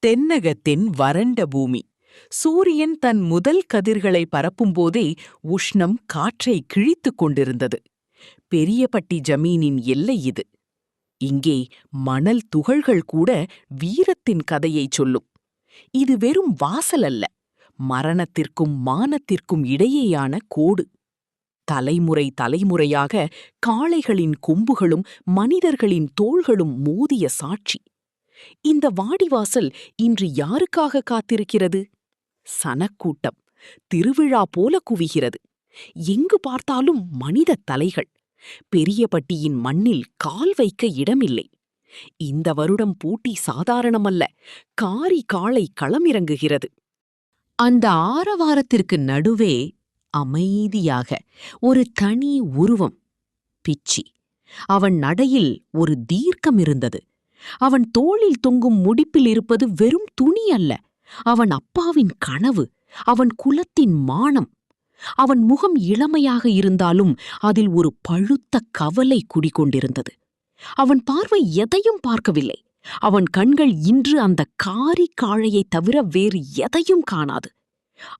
தென்னகத்தின் வறண்ட பூமி. சூரியன் தன் முதல் கதிர்களை பரப்பும்போதே உஷ்ணம் காற்றை கிழித்துக் கொண்டிருந்தது. பெரியபட்டி ஜமீனின் எல்லை இது. இங்கே மணல் துகள்கள் கூட வீரத்தின் கதையைச் சொல்லும். இது வெறும் வாசல் அல்ல, மரணத்திற்கும் மானத்திற்கும் இடையேயான கோடு. தலைமுறை தலைமுறையாக காளைகளின் கொம்புகளும் மனிதர்களின் தோள்களும் மோதிய சாட்சி. இந்த வாடிவாசல் இன்று யாருக்காக காத்திருக்கிறது? சனக்கூட்டம் திருவிழா போல குவிகிறது. எங்கு பார்த்தாலும் மனித தலைகள். பெரியபட்டியின் மண்ணில் கால் வைக்க இடமில்லை. இந்த வருடம் போட்டி சாதாரணமல்ல. காரி காளை களமிறங்குகிறது. அந்த ஆரவாரத்திற்கு நடுவே அமைதியாக ஒரு தனி உருவம். பிச்சி. அவன் நடையில் ஒரு தீர்க்கம் இருந்தது. அவன் தோளில் தொங்கும் முடிப்பில் இருப்பது வெறும் துணி அல்ல, அவன் அப்பாவின் கனவு, அவன் குலத்தின் மானம். அவன் முகம் இளமையாக இருந்தாலும் அதில் ஒரு பழுத்த கவலை குடிகொண்டிருந்தது. அவன் பார்வை எதையும் பார்க்கவில்லை. அவன் கண்கள் இன்று அந்த காரி காளையைத் தவிர வேறு எதையும் காணாது.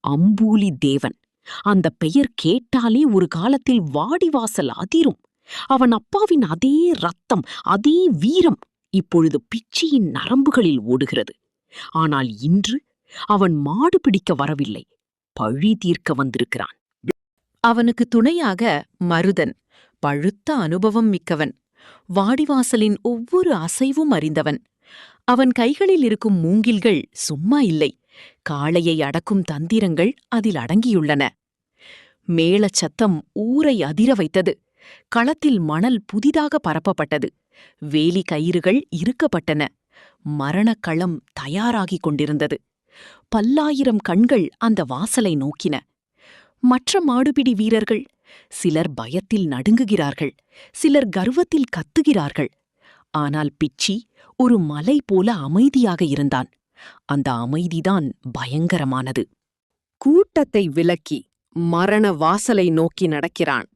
அம்பூலி தேவன். அந்த பெயர் கேட்டாலே ஒரு காலத்தில் வாடிவாசல் அதிரும். அவன் அப்பாவின் அதே ரத்தம், அதே வீரம் இப்பொழுது பிச்சியின் நரம்புகளில் ஓடுகிறது. ஆனால் இன்று அவன் மாடு பிடிக்க வரவில்லை, பழி தீர்க்க வந்திருக்கிறான். அவனுக்கு துணையாக மருதன், பழுத்த அனுபவம் மிக்கவன், வாடிவாசலின் ஒவ்வொரு அசைவும் அறிந்தவன். அவன் கைகளில் இருக்கும் மூங்கில்கள் சும்மா இல்லை, காளையை அடக்கும் தந்திரங்கள் அதில் அடங்கியுள்ளன. மேளச் சத்தம் ஊரை அதிர வைத்தது. களத்தில் மணல் புதிதாக பரப்பப்பட்டது. வேலி கயிறுகள் இறுக்கப்பட்டன. மரணக்களம் தயாராகிக் கொண்டிருந்தது. பல்லாயிரம் கண்கள் அந்த வாசலை நோக்கின. மற்ற மாடுபிடி வீரர்கள் சிலர் பயத்தில் நடுங்குகிறார்கள், சிலர் கர்வத்தில் கத்துகிறார்கள். ஆனால் பிச்சி ஒரு மலை போல அமைதியாக இருந்தான். அந்த அமைதிதான் பயங்கரமானது. கூட்டத்தை விலக்கி மரண வாசலை நோக்கி நடக்கிறான்.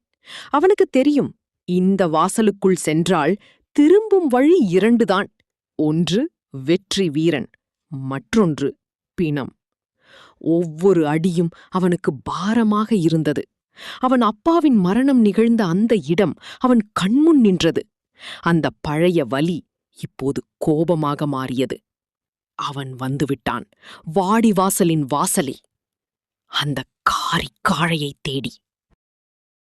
அவனுக்கு தெரியும், இந்த வாசலுக்குள் சென்றால் திரும்பும் வழி இரண்டுதான். ஒன்று வெற்றி வீரன், மற்றொன்று பிணம். ஒவ்வொரு அடியும் அவனுக்கு பாரமாக இருந்தது. அவன் அப்பாவின் மரணம் நிகழ்ந்த அந்த இடம் அவன் கண்முன் நின்றது. அந்த பழைய வலி இப்போது கோபமாக மாறியது. அவன் வந்துவிட்டான், வாடிவாசலின் வாசலில், அந்த காரி காளையைத் தேடி.